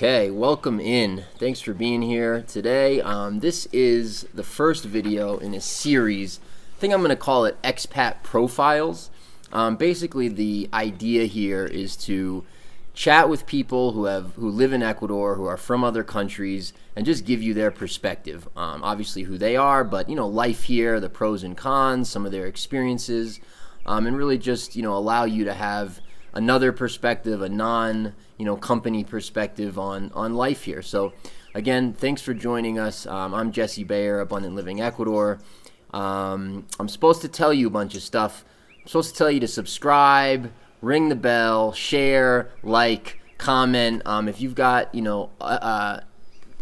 Okay, welcome in. Thanks for being here today. This is the first video in a series. I think I'm going to call it Expat Profiles. Basically, the idea here is to chat with people who live in Ecuador, who are from other countries, and just give you their perspective. Obviously, who they are, but life here, the pros and cons, some of their experiences, and really just allow you to have another perspective, a non-company perspective on life here. So again, thanks for joining us. I'm Jesse Bayer, Abundant Living Ecuador. I'm supposed to tell you a bunch of stuff. I'm supposed to tell you to subscribe, ring the bell, share, like, comment. If you've got,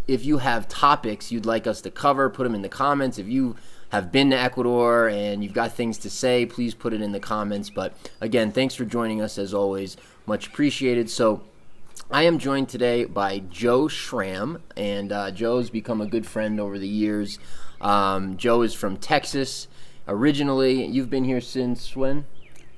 if you have topics you'd like us to cover, put them in the comments. If you have been to Ecuador and you've got things to say, please put it in the comments. But again, thanks for joining us as always. Much appreciated. So I am joined today by Joe Schramm, and Joe's become a good friend over the years. Joe is from Texas originally. You've been here since when?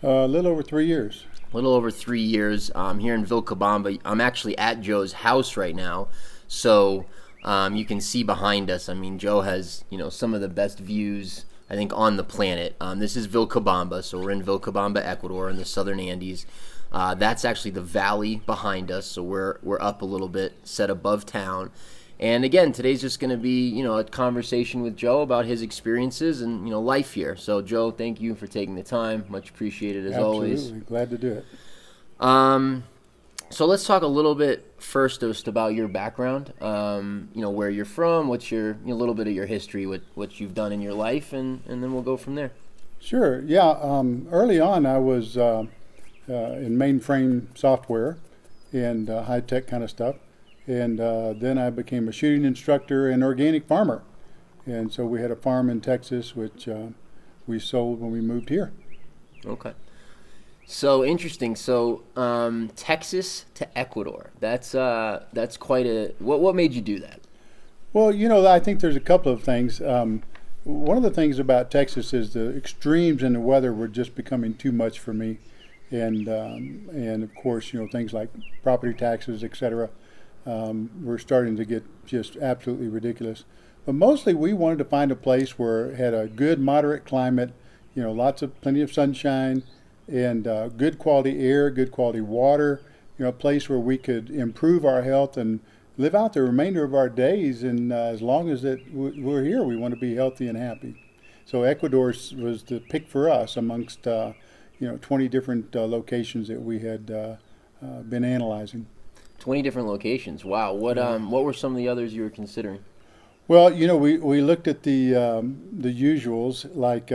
A little over 3 years. A little over 3 years. Here in Vilcabamba. I'm actually at Joe's house right now. So you can see behind us. I mean, Joe has, some of the best views, I think, on the planet. This is Vilcabamba, so we're in Vilcabamba, Ecuador, in the Southern Andes. That's actually the valley behind us, so we're up a little bit, set above town. And again, today's just going to be, a conversation with Joe about his experiences and, life here. So, Joe, thank you for taking the time. Much appreciated as always. Absolutely, glad to do it. So let's talk a little bit first just about your background, where you're from, what's your, a little bit of your history, what you've done in your life, and then we'll go from there. Sure, yeah. Early on, I was in mainframe software and high-tech kind of stuff. And then I became a shooting instructor and organic farmer. And so we had a farm in Texas, which we sold when we moved here. Okay. So interesting. So Texas to Ecuador. That's quite a. What made you do that? Well, I think there's a couple of things. One of the things about Texas is the extremes in the weather were just becoming too much for me, and of course, things like property taxes, etc. Were starting to get just absolutely ridiculous. But mostly, we wanted to find a place where it had a good, moderate climate. Plenty of sunshine. And good quality air, good quality water, a place where we could improve our health and live out the remainder of our days. And as long as we're here, we want to be healthy and happy. So Ecuador was the pick for us amongst 20 different locations that we had been analyzing. 20 different locations. Wow. What were some of the others you were considering? Well, we looked at the usuals like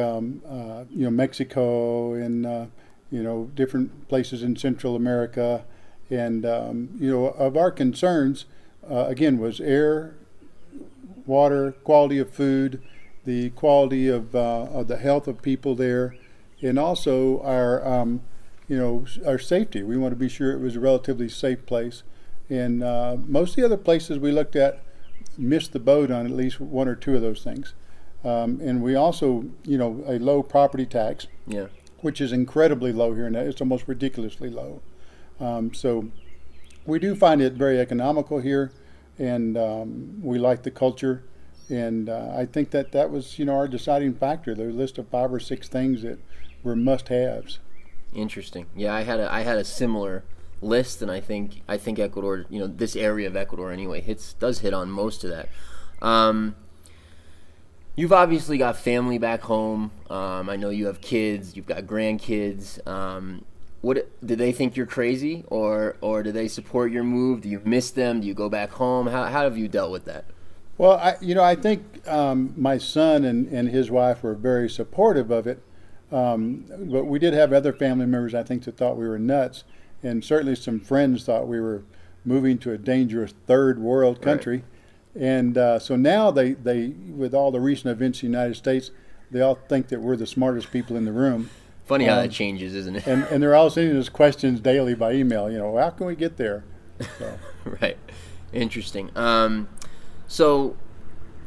Mexico and different places in Central America, and of our concerns again was air, water, quality of food, the quality of the health of people there, and also our safety. We want to be sure it was a relatively safe place, and most of the other places we looked at missed the boat on at least one or two of those things. And we also, a low property tax, which is incredibly low here, and it's almost ridiculously low. So we do find it very economical here, and we like the culture. And I think that was, our deciding factor. There's a list of 5 or 6 things that were must-haves. Interesting. Yeah, I had a similar list, and I think Ecuador, this area of Ecuador anyway, does hit on most of that. You've obviously got family back home. I know you have kids, you've got grandkids. What do they think you're crazy, or do they support your move? Do you miss them? Do you go back home? How have you dealt with that? Well, I think my son and his wife were very supportive of it, but we did have other family members, I think, that thought we were nuts. And certainly some friends thought we were moving to a dangerous third world country. Right. And so now they, with all the recent events in the United States, they all think that we're the smartest people in the room. Funny how that changes, isn't it? And they're all sending us questions daily by email, how can we get there? So. Right. Interesting. So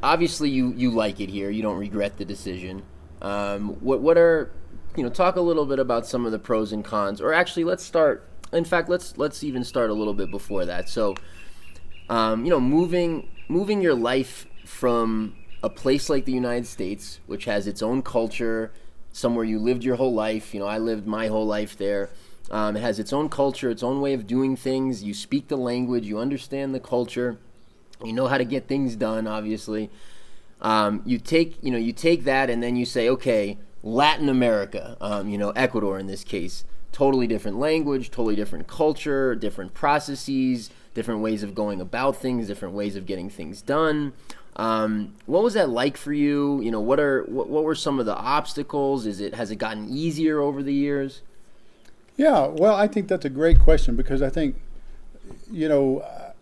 obviously you like it here. You don't regret the decision. What are, talk a little bit about some of the pros and cons, or actually let's even start a little bit before that. So moving your life from a place like the United States, which has its own culture, somewhere you lived your whole life. I lived my whole life there. It has its own culture, its own way of doing things. You speak the language, you understand the culture, you know how to get things done. Obviously, you take that, and then you say, okay, Latin America, Ecuador in this case, totally different language, totally different culture, different processes, different ways of going about things, different ways of getting things done. What was that like for you? What were some of the obstacles? Has it gotten easier over the years? Yeah, well, I think that's a great question, because I think,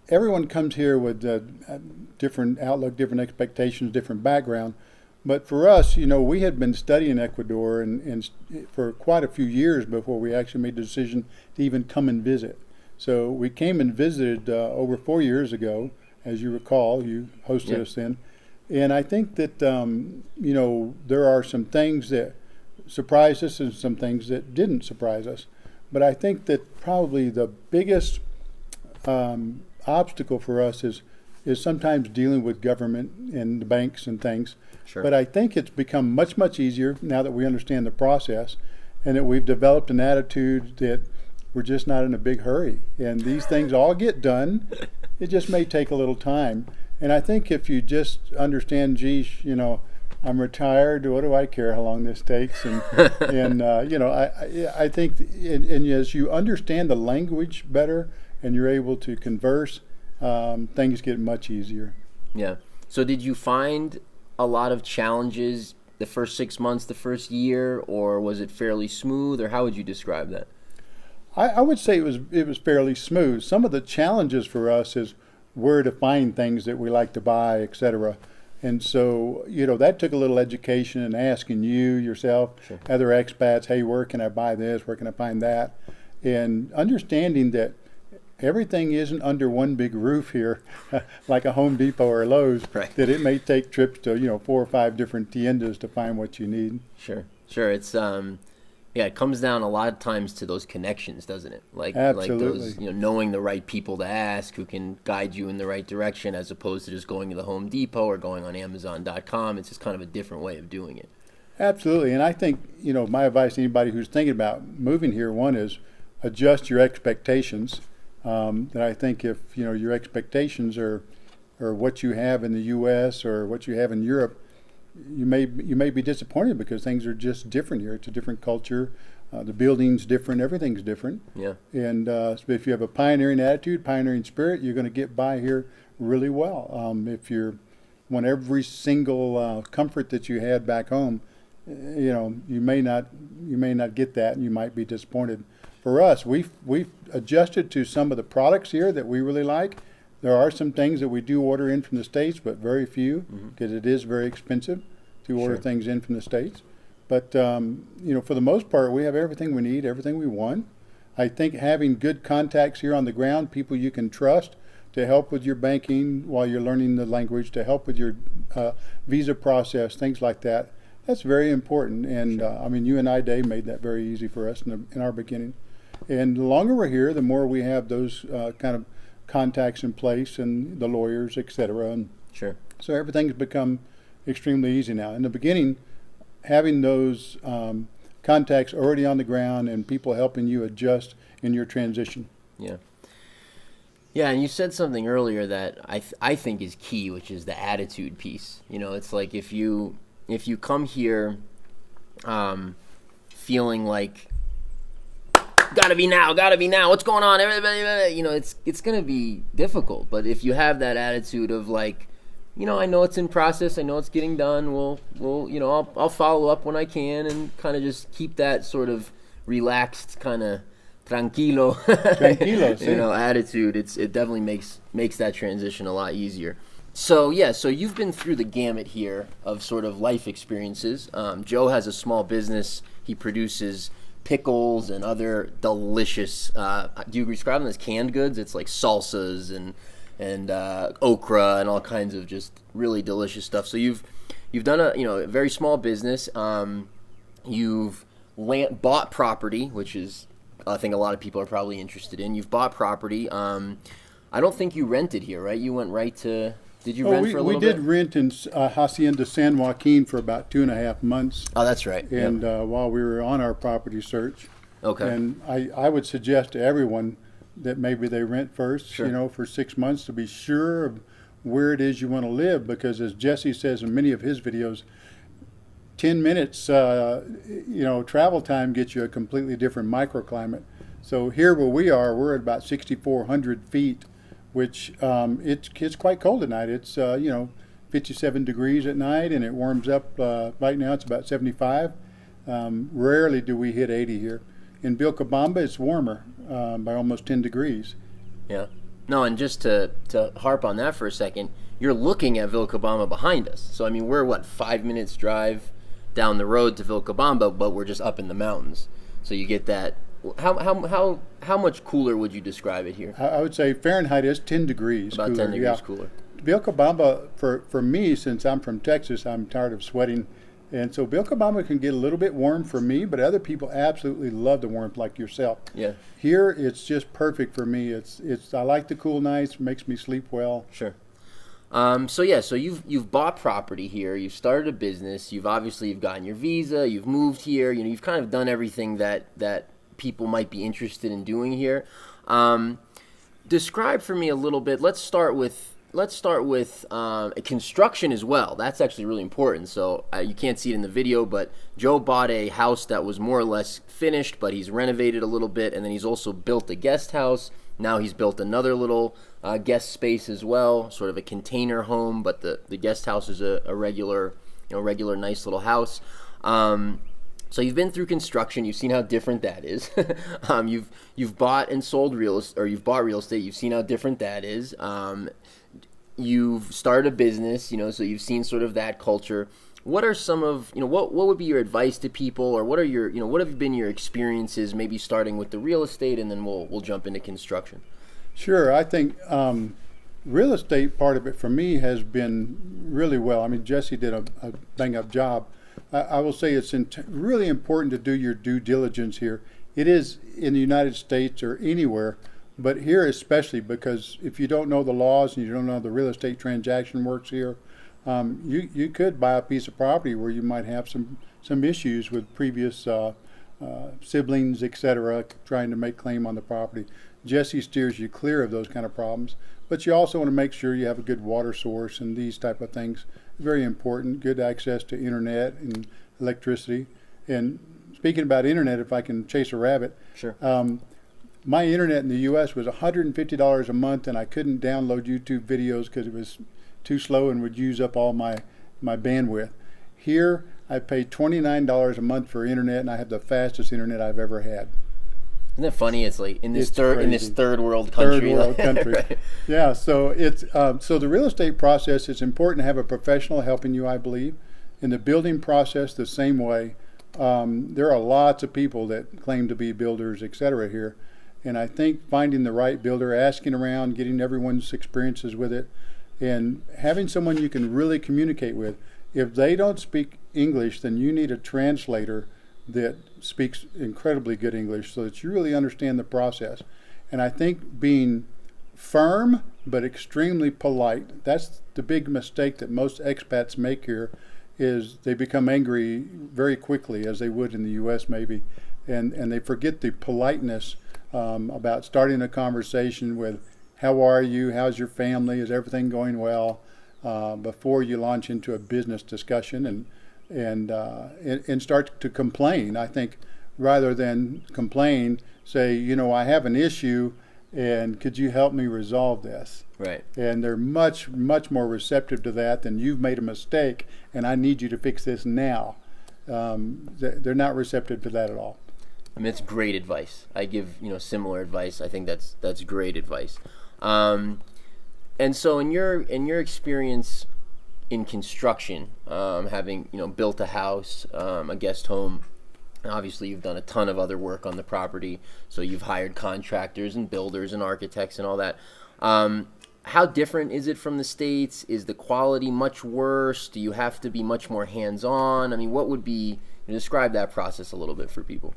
everyone comes here with a different outlook, different expectations, different background. But for us, we had been studying Ecuador and for quite a few years before we actually made the decision to even come and visit. So we came and visited over 4 years ago, as you recall. You hosted us then. And I think that, there are some things that surprised us and some things that didn't surprise us. But I think that probably the biggest obstacle for us is sometimes dealing with government and the banks and things. Sure. But I think it's become much, much easier now that we understand the process, and that we've developed an attitude that we're just not in a big hurry. And these things all get done. It just may take a little time. And I think if you just understand, geez, I'm retired. What do I care how long this takes? And I think, and as you understand the language better and you're able to converse, things get much easier. Yeah. So did you find a lot of challenges the first 6 months, the first year, or was it fairly smooth, or how would you describe that? I would say it was fairly smooth. Some of the challenges for us is where to find things that we like to buy, etc. And so, that took a little education and asking yourself, Sure. other expats, hey, where can I buy this? Where can I find that? And understanding that everything isn't under one big roof here, like a Home Depot or a Lowe's, Right. that it may take trips to, 4 or 5 different tiendas to find what you need. Sure. It's it comes down a lot of times to those connections, doesn't it? Absolutely. Like those, knowing the right people to ask who can guide you in the right direction, as opposed to just going to the Home Depot or going on Amazon.com. It's just kind of a different way of doing it. Absolutely. And I think, my advice to anybody who's thinking about moving here, one is adjust your expectations. That I think if, your expectations are what you have in the U.S. or what you have in Europe, you may be disappointed, because things are just different here. It's a different culture. The building's different. Everything's different. Yeah. And so if you have a pioneering attitude, pioneering spirit, you're going to get by here really well. If you want every single comfort that you had back home, you may not get that, and you might be disappointed. For us, we've adjusted to some of the products here that we really like. There are some things that we do order in from the States, but very few, because it is very expensive to order Sure. things in from the States. But, for the most part, we have everything we need, everything we want. I think having good contacts here on the ground, people you can trust to help with your banking while you're learning the language, to help with your visa process, things like that, that's very important. And, Sure. you and I, Dave, made that very easy for us in our beginning. And the longer we're here, the more we have those kind of contacts in place, and the lawyers, etc. And Sure. so everything's become extremely easy now. In the beginning, having those contacts already on the ground and people helping you adjust in your transition. Yeah. Yeah, and you said something earlier that I think is key, which is the attitude piece. It's like if you come here feeling like, gotta be now, what's going on, everybody, it's gonna be difficult. But if you have that attitude of like, I know it's in process, I know it's getting done, I'll follow up when I can, and kind of just keep that sort of relaxed, kind of tranquilo attitude, it definitely makes that transition a lot easier. So you've been through the gamut here of sort of life experiences. Joe has a small business. He produces pickles and other delicious, do you describe them as canned goods? It's like salsas and okra and all kinds of just really delicious stuff. So you've done a very small business. You've bought property, which is I think a lot of people are probably interested in. You've bought property. I I don't think you rented here, right? You went right to. Did you Oh, rent for a little bit? we did rent in Hacienda San Joaquin for about 2.5 months. Oh, that's right. And Yeah. while we were on our property search. Okay. And I would suggest to everyone that maybe they rent first, Sure. you know, for 6 months to be sure of where it is you want to live. Because as Jesse says in many of his videos, 10 minutes, you know, travel time gets you a completely different microclimate. So here where we are, we're at about 6,400 feet, which it's quite cold at night. It's, you know, 57 degrees at night, and it warms up. Right now it's about 75. Rarely do we hit 80 here. In Vilcabamba, it's warmer by almost 10 degrees. Yeah. No, and just to harp on that for a second, you're looking at Vilcabamba behind us. So, I mean, we're, 5 minutes drive down the road to Vilcabamba, but we're just up in the mountains. So you get that. How much cooler would you describe it here? I would say Fahrenheit is 10 degrees About cooler. 10 degrees cooler. Vilcabamba, for me, since I'm from Texas, I'm tired of sweating. And so Vilcabamba can get a little bit warm for me, but other people absolutely love the warmth, like yourself. Yeah. Here, it's just perfect for me. I like the cool nights, makes me sleep well. Sure. So you've bought property here, you've started a business, you've gotten your visa, you've moved here, you know, you've kind of done everything that people might be interested in doing here. Describe for me a little bit. Let's start with construction as well. That's actually really important. So you can't see it in the video, but Joe bought a house that was more or less finished, but he's renovated a little bit, and then he's also built a guest house. Now he's built another little guest space as well, sort of a container home, but the guest house is a regular nice little house. So you've been through construction. You've seen how different that is. You've bought and sold real estate. You've seen how different that is. You've started a business, you know, so you've seen sort of that culture. What are some of, you know, what would be your advice to people, or what have been your experiences, maybe starting with the real estate, and then we'll jump into construction? Sure. I think real estate part of it for me has been really well. I mean, Jesse did a bang-up job. I will say it's really important to do your due diligence here. It is in the United States or anywhere, but here especially, because if you don't know the laws and you don't know how the real estate transaction works here, you could buy a piece of property where you might have some issues with previous siblings, etc., trying to make claim on the property. Jesse steers you clear of those kind of problems, but you also want to make sure you have a good water source and these type of things. Very important. Good access to internet and electricity. And speaking about internet, if I can chase a rabbit, sure. My internet in the U.S. was $150 a month, and I couldn't download YouTube videos because it was too slow and would use up all my bandwidth. Here, I pay $29 a month for internet, and I have the fastest internet I've ever had. Isn't that funny? It's like in this third world country. Third world country. Right. Yeah. So it's so the real estate process. It's important to have a professional helping you, I believe. In the building process, the same way. There are lots of people that claim to be builders, etc. here, and I think finding the right builder, asking around, getting everyone's experiences with it, and having someone you can really communicate with. If they don't speak English, then you need a translator that speaks incredibly good English so that you really understand the process. And I think being firm but extremely polite, that's the big mistake that most expats make here, is they become angry very quickly, as they would in the U.S. maybe, and they forget the politeness about starting a conversation with, how are you, how's your family, is everything going well, before you launch into a business discussion and start to complain. I think rather than complain, say, you know, I have an issue and could you help me resolve this? Right. And they're much, much more receptive to that than, you've made a mistake and I need you to fix this now. They're not receptive to that at all. I mean, it's great advice. I give, similar advice. I think that's great advice. And so in your experience in construction, having built a house, a guest home, and obviously you've done a ton of other work on the property, so you've hired contractors and builders and architects and all that. How different is it from the States? Is the quality much worse? Do you have to be much more hands-on? I mean, what would be, describe that process a little bit for people?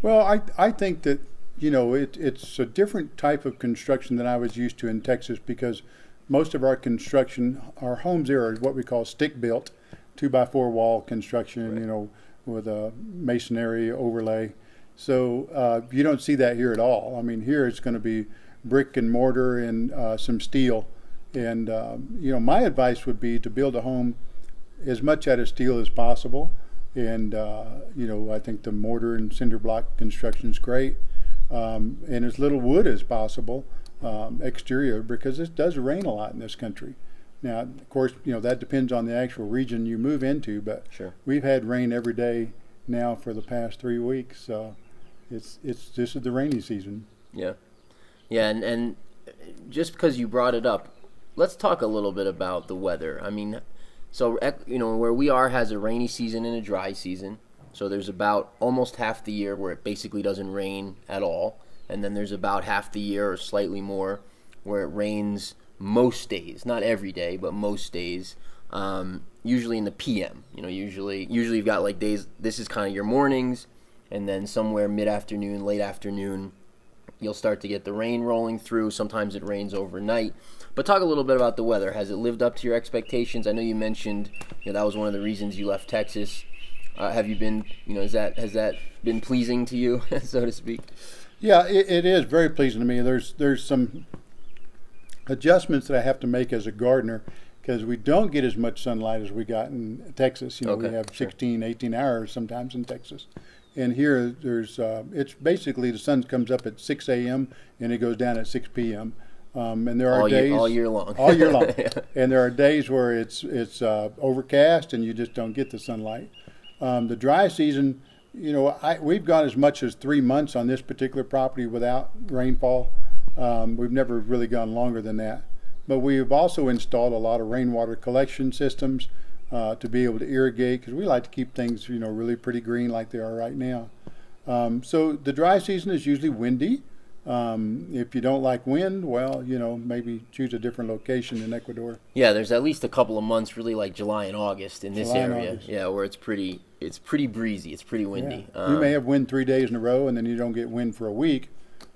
Well, I think that it's a different type of construction than I was used to in Texas, because most of our construction, our homes there are what we call stick built, 2x4 wall construction, Right. with a masonry overlay. So you don't see that here at all. I mean, here it's going to be brick and mortar and some steel. And my advice would be to build a home as much out of steel as possible. And I think the mortar and cinder block construction is great, and as little wood as possible exterior, because it does rain a lot in this country. Now, of course, that depends on the actual region you move into, but Sure. we've had rain every day now for the past 3 weeks. This is the rainy season. Yeah. Yeah, and just because you brought it up, let's talk a little bit about the weather. I mean, so where we are has a rainy season and a dry season. So there's about almost half the year where it basically doesn't rain at all, and then there's about half the year or slightly more where it rains most days, not every day, but most days. Usually in the PM. Usually you've got like days. This is kind of your mornings, and then somewhere mid-afternoon, late afternoon, you'll start to get the rain rolling through. Sometimes it rains overnight. But talk a little bit about the weather. Has it lived up to your expectations? I know you mentioned that was one of the reasons you left Texas. Have you been, has that been pleasing to you, so to speak? Yeah, it is very pleasing to me. There's some adjustments that I have to make as a gardener, because we don't get as much sunlight as we got in Texas. Okay, we have sure. 16, 18 hours sometimes in Texas. And here it's basically the sun comes up at 6 a.m. and it goes down at 6 p.m. And there are days all year long. all year long. Yeah. And there are days where it's overcast and you just don't get the sunlight. The dry season, we've gone as much as 3 months on this particular property without rainfall. We've never really gone longer than that. But we've also installed a lot of rainwater collection systems to be able to irrigate, because we like to keep things, really pretty green like they are right now. So the dry season is usually windy. If you don't like wind, well, maybe choose a different location in Ecuador. Yeah, there's at least a couple of months, really, like July and August in this July and area. August. Yeah, where it's pretty breezy, it's pretty windy. Yeah. You may have wind 3 days in a row, and then you don't get wind for a week,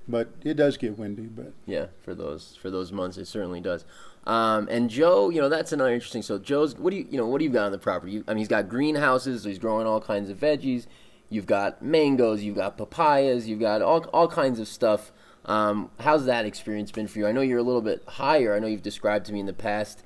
but it does get windy. But yeah, for those months, it certainly does. And Joe, that's another interesting. So Joe's, what do you got on the property? He's got greenhouses, so he's growing all kinds of veggies. You've got mangoes, you've got papayas, you've got all kinds of stuff. How's that experience been for you? I know you're a little bit higher. I know you've described to me in the past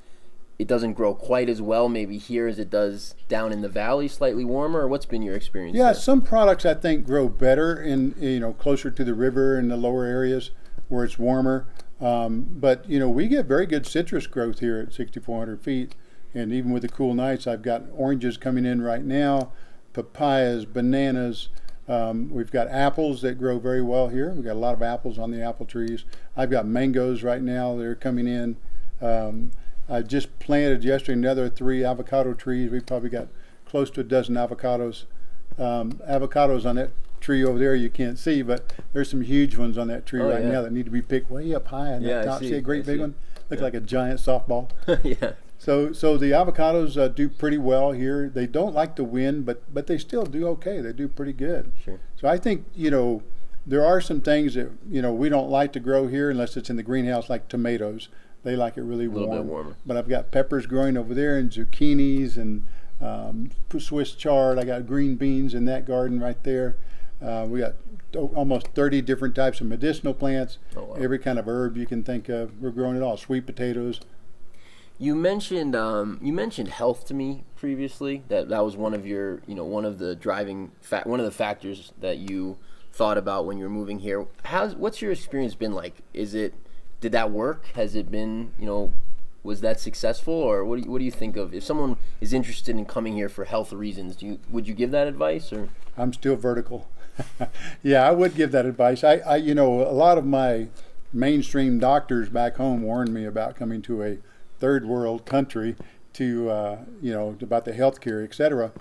it doesn't grow quite as well maybe here as it does down in the valley, slightly warmer. Or what's been your experience yeah, there? some products I think grow better in closer to the river in the lower areas where it's warmer. But we get very good citrus growth here at 6,400 feet, and even with the cool nights, I've got oranges coming in right now, papayas, bananas. We've got apples that grow very well here. We've got a lot of apples on the apple trees. I've got mangoes right now that are coming in. I just planted yesterday another 3 avocado trees. We've probably got close to a dozen avocados. Avocados on that tree over there you can't see, but there's some huge ones on that tree right now that need to be picked way up high on that top. See a great big one? Looks like a giant softball. Yeah. So the avocados do pretty well here. They don't like the wind, but they still do okay. They do pretty good. Sure. So I think, there are some things that, we don't like to grow here unless it's in the greenhouse, like tomatoes. They like it really warm. A little bit warmer. But I've got peppers growing over there, and zucchinis, and Swiss chard. I got green beans in that garden right there. We got almost 30 different types of medicinal plants. Oh, wow. Every kind of herb you can think of. We're growing it all. Sweet potatoes. You mentioned health to me previously. That was one of your one of the one of the factors that you thought about when you were moving here. What's your experience been like? Did that work? Has it been was that successful, or what do you think of if someone is interested in coming here for health reasons? Would you give that advice, or? I'm still vertical. Yeah, I would give that advice. I a lot of my mainstream doctors back home warned me about coming to a third world country to about the healthcare, etc.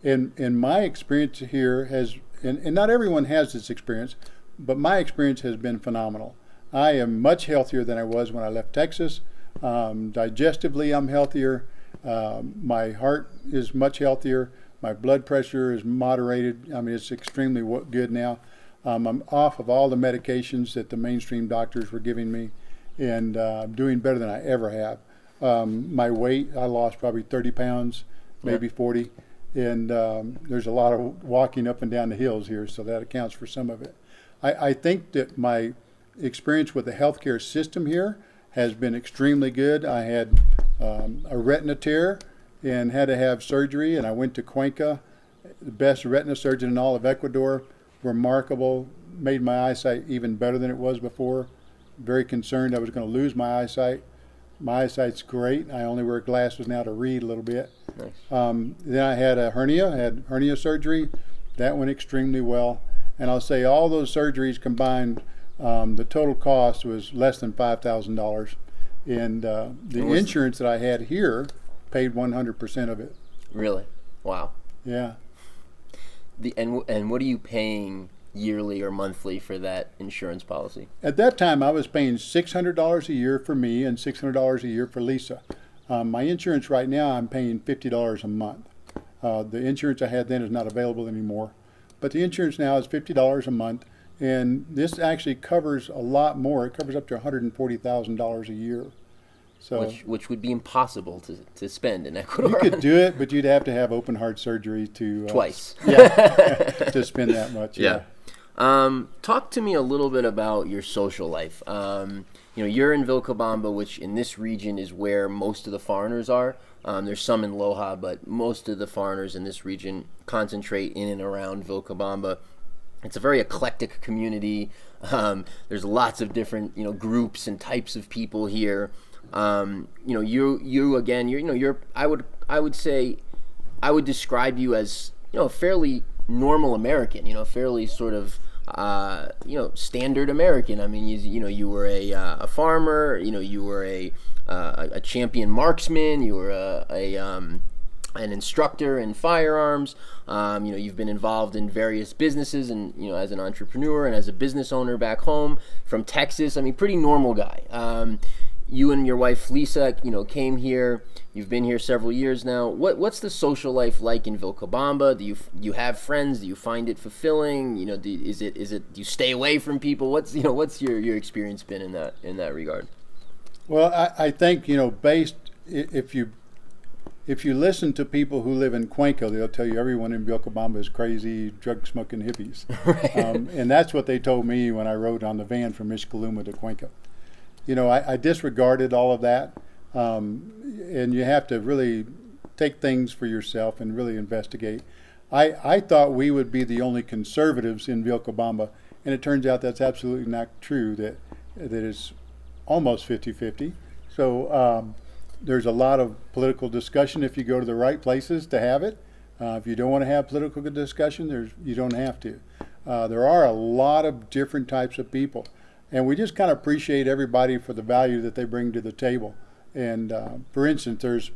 And my experience here has, and not everyone has this experience, but my experience has been phenomenal. I am much healthier than I was when I left Texas. Digestively, I'm healthier. My heart is much healthier. My blood pressure is moderated. I mean, it's extremely good now. I'm off of all the medications that the mainstream doctors were giving me, and I'm doing better than I ever have. My weight, I lost probably 30 pounds, maybe 40, and there's a lot of walking up and down the hills here, so that accounts for some of it. I think that my experience with the healthcare system here has been extremely good. I had a retina tear and had to have surgery, and I went to Cuenca, the best retina surgeon in all of Ecuador. Remarkable, made my eyesight even better than it was before. Very concerned I was going to lose my eyesight. My eyesight's great. I only wear glasses now to read a little bit. Nice. Then I had hernia surgery. That went extremely well. And I'll say all those surgeries combined, the total cost was less than $5,000. And the insurance that I had here paid 100% of it. Really? Wow. Yeah. And what are you paying yearly or monthly for that insurance policy? At that time, I was paying $600 a year for me and $600 a year for Lisa. My insurance right now, I'm paying $50 a month. The insurance I had then is not available anymore. But the insurance now is $50 a month, and this actually covers a lot more. It covers up to $140,000 a year. So, which would be impossible to spend in Ecuador. You could do it, but you'd have to have open heart surgery to twice. To spend that much. Yeah. Talk to me a little bit about your social life. You're in Vilcabamba, which in this region is where most of the foreigners are. There's some in Loja, but most of the foreigners in this region concentrate in and around Vilcabamba. It's a very eclectic community. There's lots of different, groups and types of people here. I would describe you as, a fairly normal American, fairly sort of, standard American. I mean, you were a farmer, you were a champion marksman, you were an instructor in firearms. You've been involved in various businesses and, as an entrepreneur and as a business owner back home from Texas. I mean, pretty normal guy. You and your wife Lisa, came here. You've been here several years now. What's the social life like in Vilcabamba? Do you have friends? Do you find it fulfilling? Do you stay away from people? What's your experience been in that regard? Well, I think based if you listen to people who live in Cuenca, they'll tell you everyone in Vilcabamba is crazy, drug smoking hippies, right. And that's what they told me when I rode on the van from Vilcabamba to Cuenca. I disregarded all of that, and you have to really take things for yourself and really investigate. I thought we would be the only conservatives in Vilcabamba, and it turns out that's absolutely not true, that it's almost 50-50. So there's a lot of political discussion if you go to the right places to have it. If you don't want to have political discussion, you don't have to. There are a lot of different types of people. And we just kind of appreciate everybody for the value that they bring to the table. And for instance, there's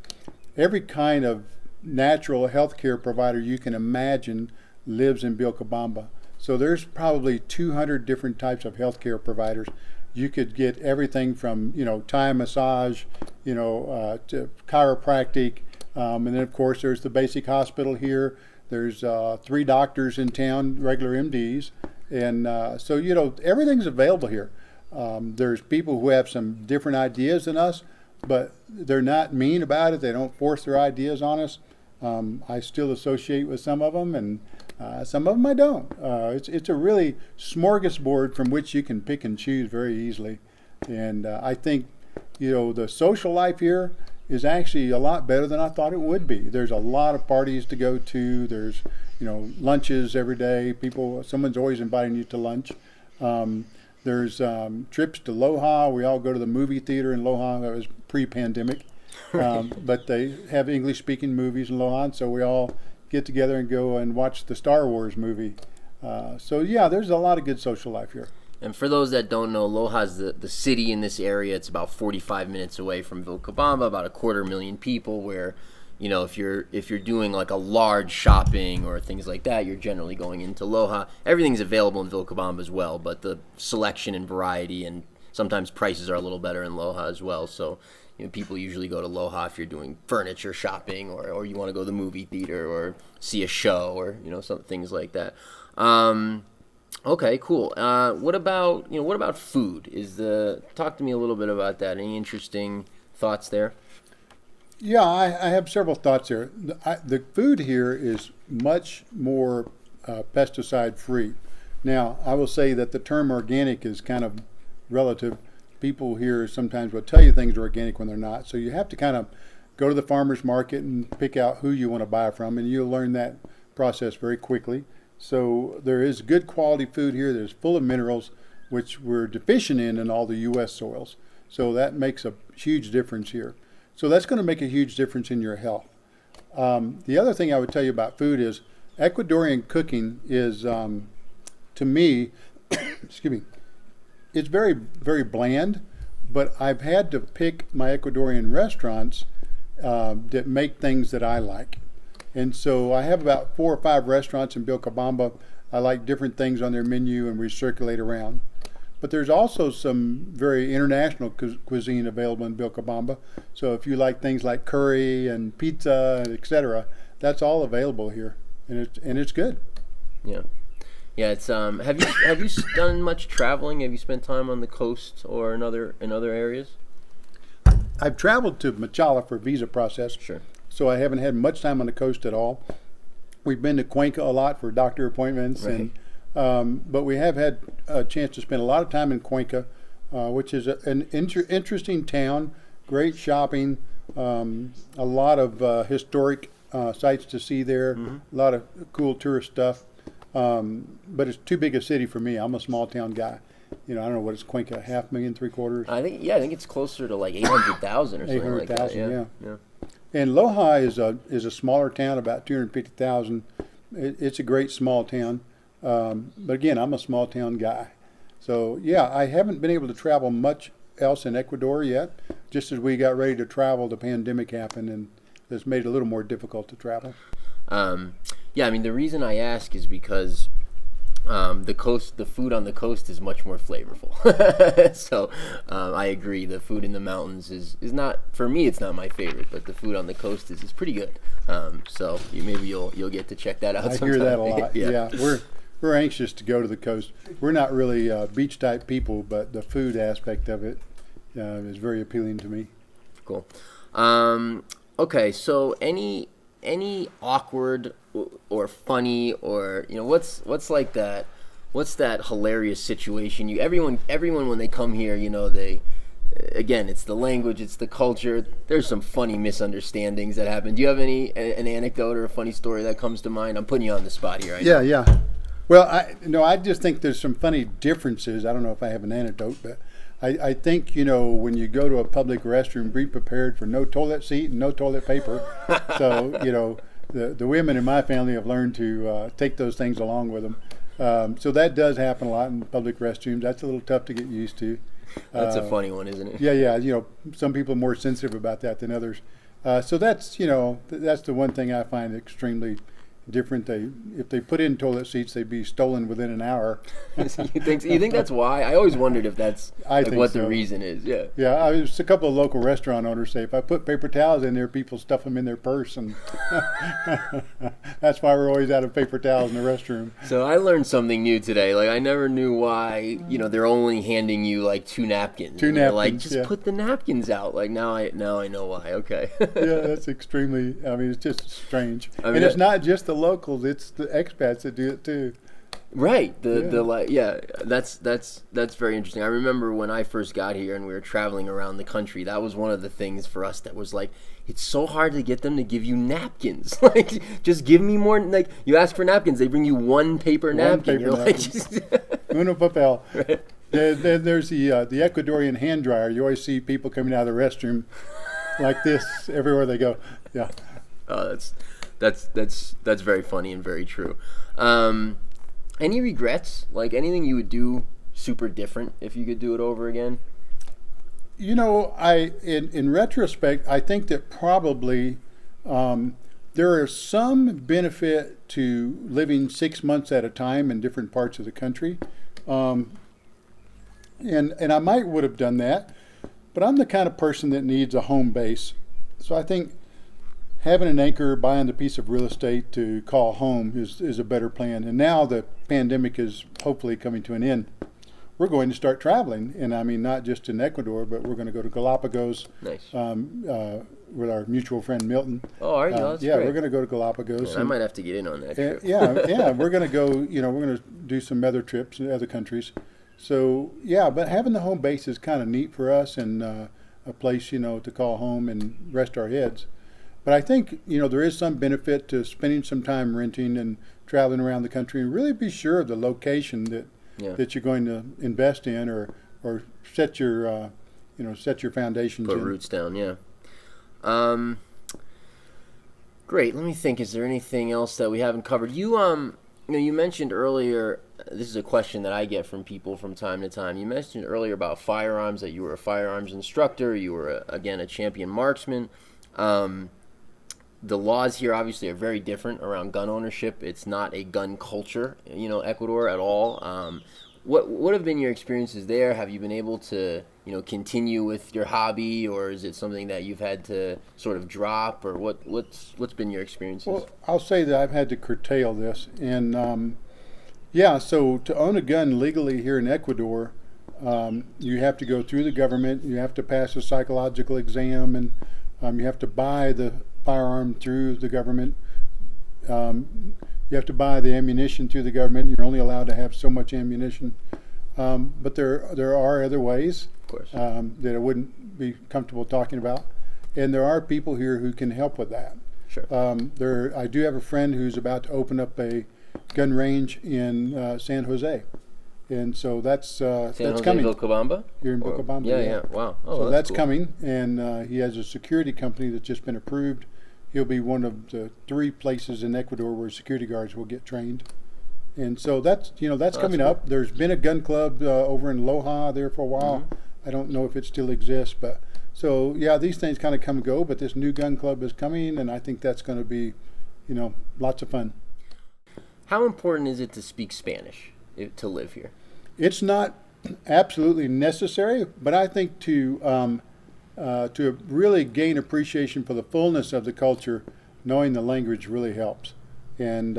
every kind of natural healthcare provider you can imagine lives in Vilcabamba. So there's probably 200 different types of healthcare providers. You could get everything from, Thai massage, to chiropractic. And then, of course, there's the basic hospital here. There's 3 doctors in town, regular MDs. And so, everything's available here. There's people who have some different ideas than us, but they're not mean about it. They don't force their ideas on us. I still associate with some of them, and some of them I don't. It's a really smorgasbord from which you can pick and choose very easily. And I think, the social life here is actually a lot better than I thought it would be. There's a lot of parties to go to. There's lunches every day. Someone's always inviting you to lunch. There's trips to Loja. We all go to the movie theater in Loja. That was pre-pandemic. But they have English-speaking movies in Loja, so we all get together and go and watch the Star Wars movie. So, there's a lot of good social life here. And for those that don't know, Loja's the city in this area. It's about 45 minutes away from Vilcabamba, about 250,000 people, where if you're doing like a large shopping or things like that, you're generally going into Loja. Everything's available in Vilcabamba as well, but the selection and variety and sometimes prices are a little better in Loja as well. So people usually go to Loja if you're doing furniture shopping or you want to go to the movie theater or see a show or some things like that. Okay, cool. What about food? Talk to me a little bit about that. Any interesting thoughts there? Yeah, I have several thoughts here. The food here is much more pesticide free. Now, I will say that the term organic is kind of relative. People here sometimes will tell you things are organic when they're not. So you have to kind of go to the farmer's market and pick out who you want to buy from, and you'll learn that process very quickly. So there is good quality food here that's full of minerals, which we're deficient in all the U.S. soils. So that makes a huge difference here. So that's going to make a huge difference in your health. The other thing I would tell you about food is Ecuadorian cooking is, to me, excuse me, it's very, very bland, but I've had to pick my Ecuadorian restaurants that make things that I like. And so I have about 4 or 5 restaurants in Vilcabamba. I like different things on their menu and we circulate around. But there's also some very international cuisine available in Vilcabamba. So if you like things like curry and pizza, etc., that's all available here, and it's good. Yeah, yeah. It's have you done much traveling? Have you spent time on the coast or in other areas? I've traveled to Machala for visa process, Sure. so I haven't had much time on the coast at all. We've been to Cuenca a lot for doctor appointments, Right. but we have had a chance to spend a lot of time in Cuenca, which is an interesting town, great shopping, a lot of historic sites to see there, a lot of cool tourist stuff. But it's too big a city for me. I'm a small town guy. I don't know what is Cuenca, 500,000, 3/4. I think it's closer to like 800,000 or something like that. 800,000, Yeah. yeah. And Loja is a smaller town, about 250,000. It's a great small town. But again, I'm a small town guy. So yeah, I haven't been able to travel much else in Ecuador yet. Just as we got ready to travel, the pandemic happened and it's made it a little more difficult to travel. Yeah, I mean the reason I ask is because the food on the coast is much more flavorful. So I agree. The food in the mountains is not, for me. It's not my favorite, but the food on the coast is pretty good. So maybe you'll get to check that out. I sometime. hear that a lot. Yeah. Yeah, we're anxious to go to the coast. We're not really beach type people, but the food aspect of it is very appealing to me. Cool. Okay, so any awkward or funny or what's like that? What's that hilarious situation? Everyone when they come here, they again, it's the language, it's the culture. There's some funny misunderstandings that happen. Do you have an anecdote or a funny story that comes to mind? I'm putting you on the spot here. Yeah. Well, I just think there's some funny differences. I don't know if I have an anecdote, but I think, when you go to a public restroom, be prepared for no toilet seat and no toilet paper. So, the women in my family have learned to take those things along with them. So that does happen a lot in public restrooms. That's a little tough to get used to. That's a funny one, isn't it? Yeah. Some people are more sensitive about that than others. So that's the one thing I find extremely different. If they put in toilet seats, they'd be stolen within an hour. You think that's why? I always wondered if that's what the reason is. Yeah. Yeah, there's a couple of local restaurant owners say if I put paper towels in there, people stuff them in their purse, and that's why we're always out of paper towels in the restroom. So I learned something new today. Like I never knew why they're only handing you like 2 napkins. Two and they're napkins. like just put the napkins out. Like now I know why. Okay. Yeah, that's extremely. I mean, it's just strange, I mean, and it's not just the locals; it's the expats that do it too. Right. That's very interesting. I remember when I first got here and we were traveling around the country, that was one of the things for us that was like, it's so hard to get them to give you napkins. Like, just give me more. Like, you ask for napkins, they bring you one paper napkin. You're like, Uno papel. Right. There's the Ecuadorian hand dryer. You always see people coming out of the restroom like this everywhere they go. Yeah. Oh, that's very funny and very true. Any regrets? Like anything you would do super different if you could do it over again? In retrospect, I think that probably there is some benefit to living 6 months at a time in different parts of the country, and I would have done that, but I'm the kind of person that needs a home base. So I think having an anchor, buying the piece of real estate to call home is a better plan. And now the pandemic is hopefully coming to an end. We're going to start traveling, and I mean not just in Ecuador, but we're going to go to Galapagos. Nice. With our mutual friend Milton. Oh, are you? That's yeah, great. we're going to go to Galapagos. Man, I might have to get in on that trip. Yeah, we're going to go. We're going to do some other trips in other countries. So yeah, but having the home base is kind of neat for us, and a place to call home and rest our heads. But I think there is some benefit to spending some time renting and traveling around the country, and really be sure of the location that you're going to invest in, or set your foundations. Put roots down. Yeah. Great. Let me think. Is there anything else that we haven't covered? You mentioned earlier. This is a question that I get from people from time to time. You mentioned earlier about firearms, that you were a firearms instructor. You were a champion marksman. The laws here obviously are very different around gun ownership. It's not a gun culture, Ecuador at all. What have been your experiences there? Have you been able to, continue with your hobby, or is it something that you've had to sort of drop, or what's been your experiences? Well, I'll say that I've had to curtail this, and so to own a gun legally here in Ecuador, you have to go through the government. You have to pass a psychological exam, and you have to buy the firearm through the government. You have to buy the ammunition through the government. You're only allowed to have so much ammunition. But there are other ways, of course, that I wouldn't be comfortable talking about. And there are people here who can help with that. Sure. I do have a friend who's about to open up a gun range in San Jose. And so that's coming. Vilcabamba? You're in Vilcabamba? Yeah. Wow. Oh, so that's cool. coming, and he has a security company that's just been approved. He'll be one of the 3 places in Ecuador where security guards will get trained. And so that's coming cool. up. There's been a gun club over in Loja there for a while. Mm-hmm. I don't know if it still exists, but so yeah, these things kind of come and go, but this new gun club is coming, and I think that's going to be, lots of fun. How important is it to speak Spanish to live here? It's not absolutely necessary, but I think to really gain appreciation for the fullness of the culture, knowing the language really helps. And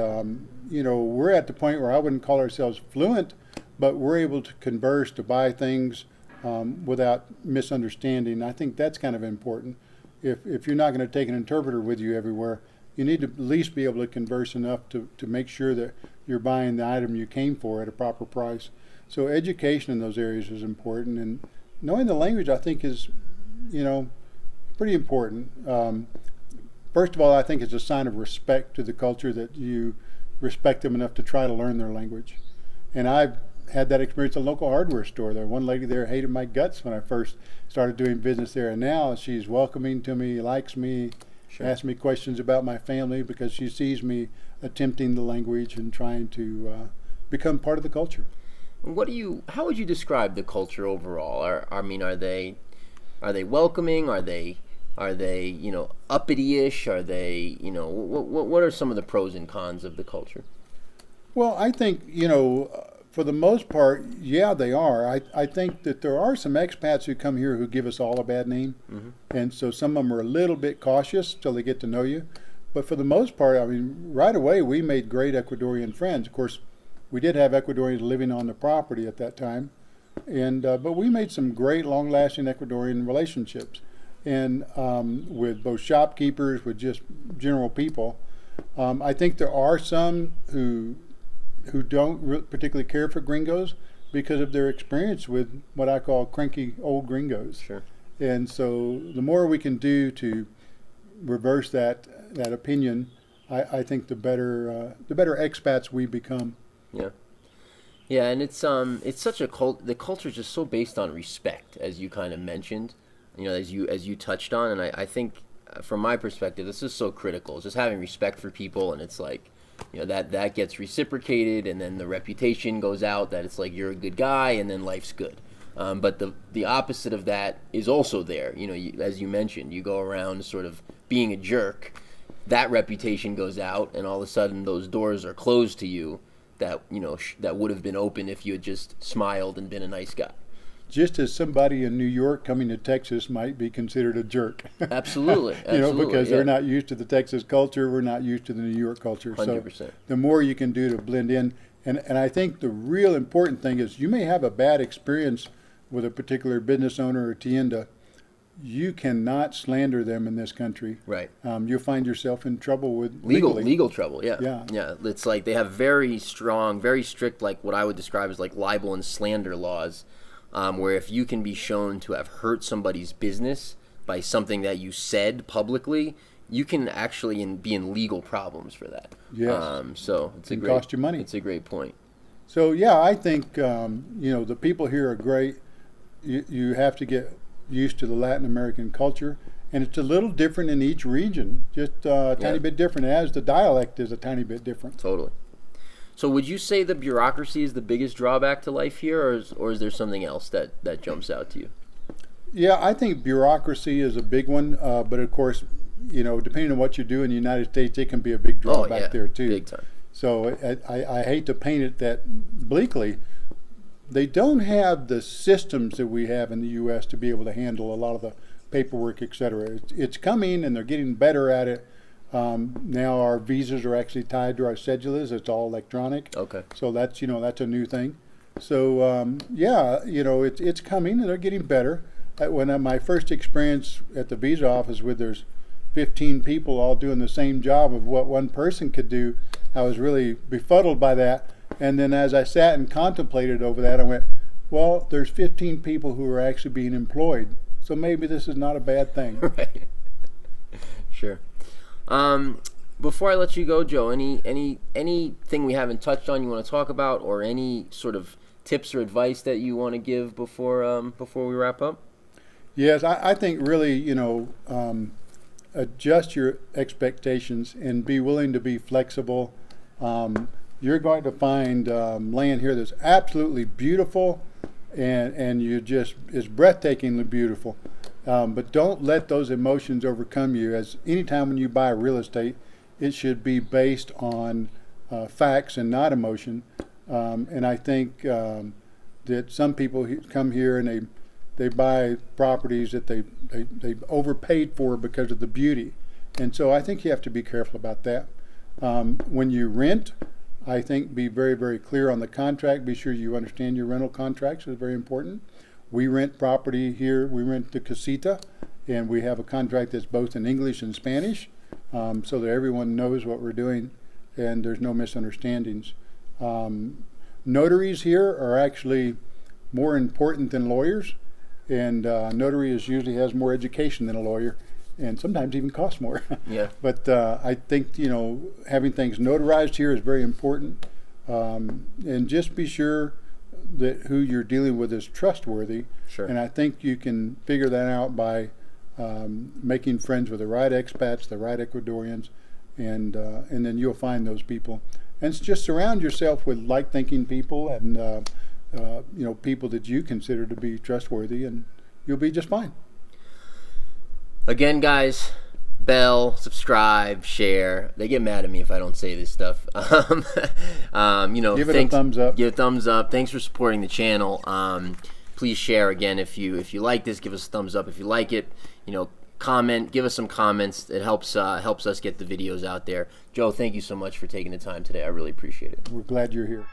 we're at the point where I wouldn't call ourselves fluent, but we're able to converse, to buy things without misunderstanding. I think that's kind of important. If you're not going to take an interpreter with you everywhere, you need to at least be able to converse enough to make sure that you're buying the item you came for at a proper price. So education in those areas is important, and knowing the language, I think, is pretty important. First of all, I think it's a sign of respect to the culture that you respect them enough to try to learn their language. And I've had that experience at a local hardware store. There, one lady there hated my guts when I first started doing business there, and now she's welcoming to me, likes me, Sure. asks me questions about my family because she sees me attempting the language and trying to become part of the culture. How would you describe the culture overall? Are they welcoming? Are they uppity-ish? Are they what are some of the pros and cons of the culture? Well, I think for the most part, yeah, they are. I think that there are some expats who come here who give us all a bad name, Mm-hmm. and so some of them are a little bit cautious till they get to know you. But for the most part, I mean, right away we made great Ecuadorian friends. Of course, we did have Ecuadorians living on the property at that time, and but we made some great, long-lasting Ecuadorian relationships, and with both shopkeepers, with just general people. I think there are some who don't particularly care for gringos because of their experience with what I call cranky old gringos. Sure. And so the more we can do to reverse that opinion, I think the better expats we become. Yeah, and it's such a the culture is just so based on respect, as you kind of mentioned, as you touched on, and I think from my perspective, this is so critical. It's just having respect for people, and it's like, that gets reciprocated, and then the reputation goes out that it's like you're a good guy, and then life's good. But the opposite of that is also there. As you mentioned, you go around sort of being a jerk, that reputation goes out, and all of a sudden those doors are closed to you that that would have been open if you had just smiled and been a nice guy. just as somebody in New York coming to Texas might be considered a jerk. Absolutely. Because they're not used to the Texas culture, we're not used to the New York culture. 100%. So the more you can do to blend in, and I think the real important thing is you may have a bad experience with a particular business owner or tienda. You cannot slander them in this country. Right. You'll find yourself in trouble with legal trouble. Yeah. Yeah. It's like they have very strong, very strict, like what I would describe as like libel and slander laws, where if you can be shown to have hurt somebody's business by something that you said publicly, you can actually be in legal problems for that. Yes. So it can cost you money. It's a great point. So yeah, I think the people here are great. You have to get used to the Latin American culture, and it's a little different in each region, just a tiny bit different, as the dialect is a tiny bit different. Totally. So would you say the bureaucracy is the biggest drawback to life here, or is there something else that jumps out to you? Yeah, I think bureaucracy is a big one, but of course, depending on what you do in the United States, it can be a big drawback there too. Big time. So I hate to paint it that bleakly. They don't have the systems that we have in the U.S. to be able to handle a lot of the paperwork, et cetera. It's coming, and they're getting better at it. Now our visas are actually tied to our cedulas. It's all electronic. Okay. So that's a new thing. So it's coming, and they're getting better. When my first experience at the visa office with there's 15 people all doing the same job of what one person could do, I was really befuddled by that. And then as I sat and contemplated over that, I went, well, there's 15 people who are actually being employed. So maybe this is not a bad thing. Right. Sure. Before I let you go, Joe, anything we haven't touched on you want to talk about, or any sort of tips or advice that you want to give before we wrap up? Yes, I think really, adjust your expectations and be willing to be flexible. You're going to find land here that's absolutely beautiful, and you just is breathtakingly beautiful. But don't let those emotions overcome you. As anytime when you buy real estate, it should be based on facts and not emotion. And I think that some people come here and they buy properties that they overpaid for because of the beauty. And so I think you have to be careful about that. When you rent, I think be very, very clear on the contract. Be sure you understand your rental contracts. It's very important. We rent property here. We rent the casita, and we have a contract that's both in English and Spanish, so that everyone knows what we're doing and there's no misunderstandings. Notaries here are actually more important than lawyers, and notary usually has more education than a lawyer, and sometimes even costs more. Yeah. But I think having things notarized here is very important, and just be sure that who you're dealing with is trustworthy. Sure. And I think you can figure that out by making friends with the right expats, the right Ecuadorians, and then you'll find those people. And just surround yourself with like-thinking people and people that you consider to be trustworthy, and you'll be just fine. Again, guys, bell, subscribe, share. They get mad at me if I don't say this stuff. Give it a thumbs up. Give it a thumbs up. Thanks for supporting the channel. Please share again if you like this. Give us a thumbs up if you like it. Comment. Give us some comments. It helps us get the videos out there. Joe, thank you so much for taking the time today. I really appreciate it. We're glad you're here.